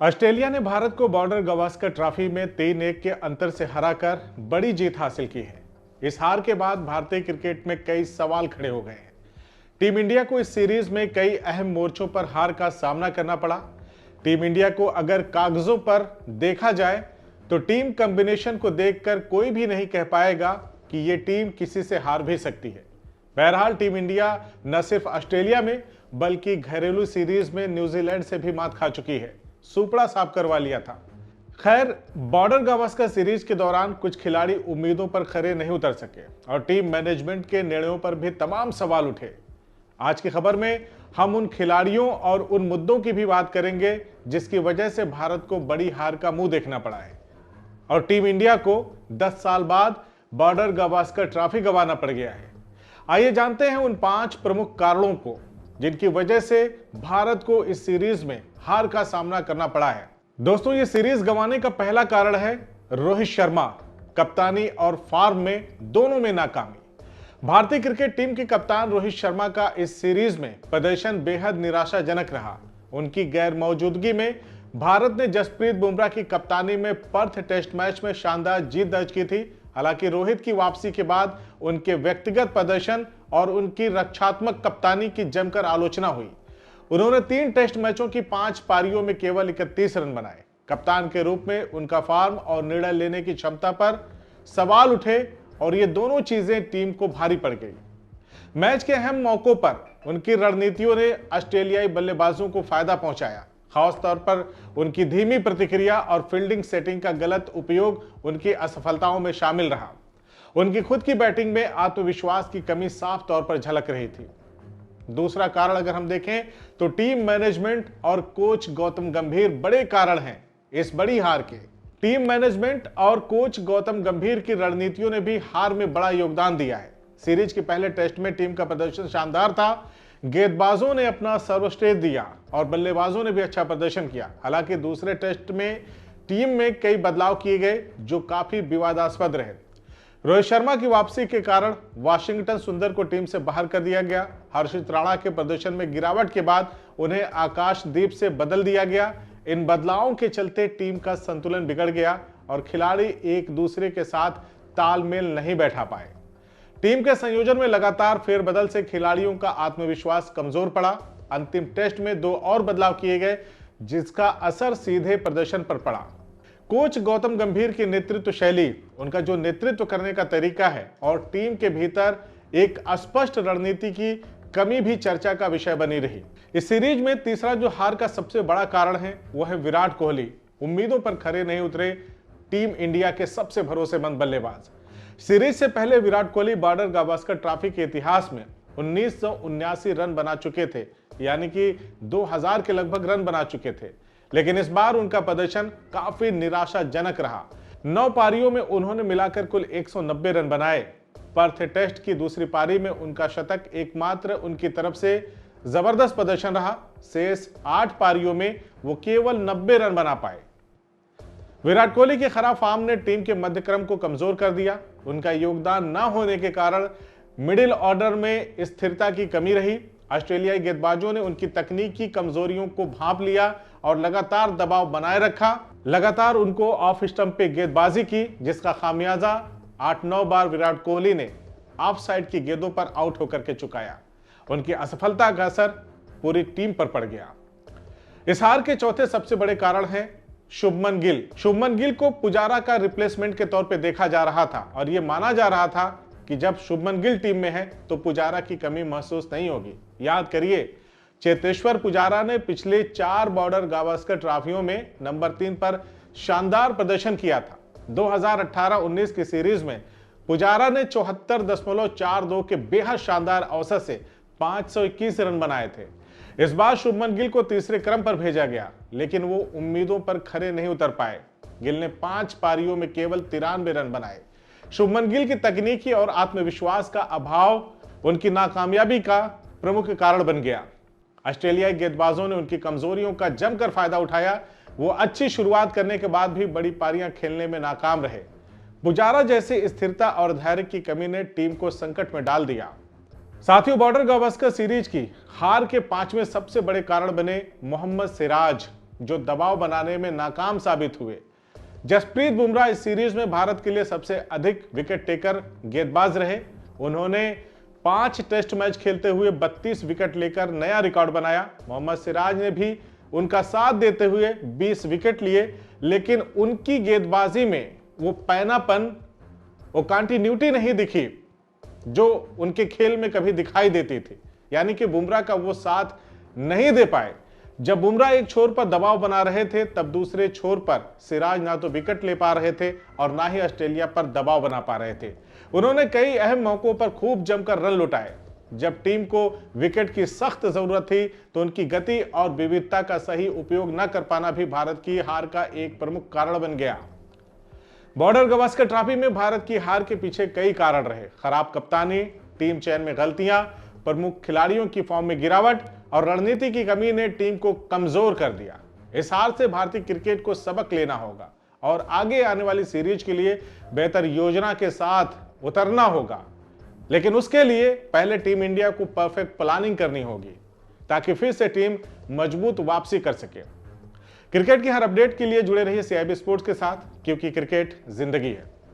Australia ने भारत को border Gavaskar trophy में 3-1 के अंतर से हराकर बड़ी जीत हासिल की है। इस हार के बाद भारतीय क्रिकेट में कई सवाल खड़े हो गए हैं। टीम इंडिया को इस सीरीज में कई अहम मोर्चों पर हार का सामना करना पड़ा। टीम इंडिया को अगर कागजों पर देखा जाए तो टीम कॉम्बिनेशन को देखकर कोई भी नहीं कह पाएगा कि ये टीम किसी से हार भी सकती है। बहरहाल टीम इंडिया न सिर्फ ऑस्ट्रेलिया में बल्कि घरेलू सीरीज में न्यूजीलैंड से भी मात खा चुकी है, सुपड़ा साफ करवा लिया था। खैर, बॉर्डर गावस्कर सीरीज के दौरान कुछ खिलाड़ी उम्मीदों पर खरे नहीं उतर सके और टीम मैनेजमेंट के निर्णयों पर भी तमाम सवाल उठे। आज की खबर में हम उन खिलाड़ियों और उन मुद्दों की भी बात करेंगे जिसकी वजह से भारत को बड़ी हार का मुंह देखना पड़ा है और टीम इंडिया को 10 साल बाद बॉर्डर गावस्कर ट्रॉफी गंवाना पड़ गया है। आइए जानते हैं उन 5 प्रमुख कारणों को जिनकी वजह से भारत को इस सीरीज में हार का सामना करना पड़ा है। दोस्तों, ये सीरीज गंवाने का पहला कारण है रोहित शर्मा। कप्तानी और फॉर्म में दोनों में नाकामी। भारतीय क्रिकेट टीम के कप्तान रोहित शर्मा का इस सीरीज में प्रदर्शन बेहद निराशाजनक रहा। उनकी गैर मौजूदगी में भारत ने जसप्रीत बुमराह की कप्तानी में पर्थ टेस्ट मैच में शानदार जीत दर्ज की थी। हालांकि रोहित की वापसी के बाद उनके व्यक्तिगत प्रदर्शन और उनकी रक्षात्मक कप्तानी की जमकर आलोचना हुई। उन्होंने 3 टेस्ट मैचों की 5 पारियों में केवल 31 रन बनाए। कप्तान के रूप में उनका फॉर्म और निर्णय लेने की क्षमता पर सवाल उठे और ये दोनों चीजें टीम को भारी पड़ गई। मैच के अहम मौकों पर उनकी रणनीतियों ने ऑस्ट्रेलियाई बल्लेबाजों को फायदा पहुंचाया। खासतौर पर उनकी धीमी प्रतिक्रिया और फील्डिंग सेटिंग का गलत उपयोग उनकी असफलताओं में शामिल रहा। उनकी खुद की बैटिंग में आत्मविश्वास की कमी साफ तौर पर झलक रही थी। दूसरा कारण अगर हम देखें तो टीम मैनेजमेंट और कोच गौतम गंभीर बड़े कारण हैं इस बड़ी हार के। टीम मैनेजमेंट और कोच गौतम गंभीर की रणनीतियों ने भी हार में बड़ा योगदान दिया है। सीरीज के पहले टेस्ट में टीम का प्रदर्शन शानदार था। गेंदबाजों ने अपना सर्वश्रेष्ठ दिया और बल्लेबाजों ने भी अच्छा प्रदर्शन किया। हालांकि दूसरे टेस्ट में टीम में कई बदलाव किए गए जो काफी विवादास्पद रहे। रोहित शर्मा की वापसी के कारण वाशिंगटन सुंदर को टीम से बाहर कर दिया गया। हर्षित राणा के प्रदर्शन में गिरावट के बाद उन्हें आकाशदीप से बदल दिया गया। इन बदलावों के चलते टीम का संतुलन बिगड़ गया और खिलाड़ी एक दूसरे के साथ तालमेल नहीं बैठा पाए। टीम के संयोजन में लगातार फेरबदल से खिलाड़ियों का आत्मविश्वास कमजोर पड़ा। अंतिम टेस्ट में 2 और बदलाव किए गए जिसका असर सीधे प्रदर्शन पर पड़ा। कोच गौतम गंभीर की नेतृत्व शैली, उनका जो नेतृत्व करने का तरीका है और टीम के भीतर एक स्पष्ट रणनीति की कमी भी चर्चा का विषय बनी रही। इस सीरीज में तीसरा जो हार का सबसे बड़ा कारण है वो है विराट कोहली। उम्मीदों पर खरे नहीं उतरे टीम इंडिया के सबसे भरोसेमंद बल्लेबाज। सीरीज से पहले विराट कोहली बॉर्डर गावस्कर ट्रॉफी के इतिहास में 1979 रन बना चुके थे, यानी कि 2000 के लगभग रन बना चुके थे। लेकिन इस बार उनका प्रदर्शन काफी निराशाजनक रहा। 9 पारियों में उन्होंने मिलाकर कुल 190 रन बनाए। पर्थ टेस्ट की दूसरी पारी में उनका शतक एकमात्र उनकी तरफ से जबरदस्त प्रदर्शन रहा। शेष 8 पारियों में वो केवल 90 रन बना पाए। विराट कोहली के खराब फॉर्म ने टीम के मध्यक्रम को कमजोर कर दिया। उनका योगदान न होने के कारण मिडिल ऑर्डर में स्थिरता की कमी रही। ऑस्ट्रेलियाई गेंदबाजों ने उनकी तकनीकी कमजोरियों को भांप लिया और लगातार दबाव बनाए रखा। लगातार उनको ऑफ स्टंप पे गेंदबाजी की जिसका खामियाजा 8-9 बार विराट कोहली ने ऑफ साइड की गेंदों पर आउट होकर के चुकाया। उनकी असफलता का असर पूरी टीम पर पड़ गया। इस हार के चौथे सबसे बड़े कारण है शुभमन गिल। शुभमन गिल को पुजारा का रिप्लेसमेंट के तौर पे देखा जा रहा था और यह माना जा रहा था कि जब शुभमन गिल टीम में है तो पुजारा की कमी महसूस नहीं होगी। याद करिए, चेतेश्वर पुजारा ने पिछले 4 बॉर्डर गावस्कर ट्रॉफियों में नंबर 3 पर शानदार प्रदर्शन किया था। 2018-19 की सीरीज में पुजारा ने 74.42 के बेहद शानदार औसत से 521 रन बनाए थे। इस बार शुभमन गिल को तीसरे क्रम पर भेजा गया लेकिन वो उम्मीदों पर खरे नहीं उतर पाए। गिल ने 5 पारियों में केवल 93 रन बनाए। शुभमन गिल की तकनीकी और आत्मविश्वास का अभाव उनकी नाकामयाबी का प्रमुख कारण बन गया। ऑस्ट्रेलियाई गेंदबाजों ने उनकी कमजोरियों का जमकर फायदा उठाया। वो अच्छी शुरुआत करने के बाद भी बड़ी पारियां खेलने में नाकाम रहे। पुजारा जैसी स्थिरता और धैर्य की कमी ने टीम को संकट में डाल दिया। साथियों, बॉर्डर गावस्कर सीरीज की हार के 5वें सबसे बड़े कारण बने मोहम्मद सिराज। जो दबाव बनाने में नाकाम साबित हुए। जसप्रीत बुमराह इस सीरीज में भारत के लिए सबसे अधिक विकेट टेकर गेंदबाज रहे। उन्होंने 5 टेस्ट मैच खेलते हुए 32 विकेट लेकर नया रिकॉर्ड बनाया। मोहम्मद सिराज ने भी उनका साथ देते हुए 20 विकेट लिए, लेकिन उनकी गेंदबाजी में वो पैनापन, वो कंटिन्यूटी नहीं दिखी जो उनके खेल में कभी दिखाई देती थी। यानी कि बुमराह का वो साथ नहीं दे पाए। जब बुमराह एक छोर पर दबाव बना रहे थे, तब दूसरे छोर पर सिराज ना तो विकेट ले पा रहे थे और ना ही ऑस्ट्रेलिया पर दबाव बना पा रहे थे। उन्होंने कई अहम मौकों पर खूब जमकर रन लुटाए। जब टीम को विकेट की सख्त जरूरत थी तो उनकी गति और विविधता का सही उपयोग न कर पाना भी भारत की हार का एक प्रमुख कारण बन गया। बॉर्डर गवास्कर ट्रॉफी में भारत की हार के पीछे कई कारण रहे। खराब कप्तानी, टीम चयन में गलतियां, प्रमुख खिलाड़ियों की फॉर्म में गिरावट और रणनीति की कमी ने टीम को कमजोर कर दिया। इस हार से भारतीय क्रिकेट को सबक लेना होगा और आगे आने वाली सीरीज के लिए बेहतर योजना के साथ उतरना होगा। लेकिन उसके लिए पहले टीम इंडिया को परफेक्ट प्लानिंग करनी होगी ताकि फिर से टीम मजबूत वापसी कर सके। क्रिकेट की हर अपडेट के लिए जुड़े रहिए CIB स्पोर्ट्स के साथ, क्योंकि क्रिकेट जिंदगी है।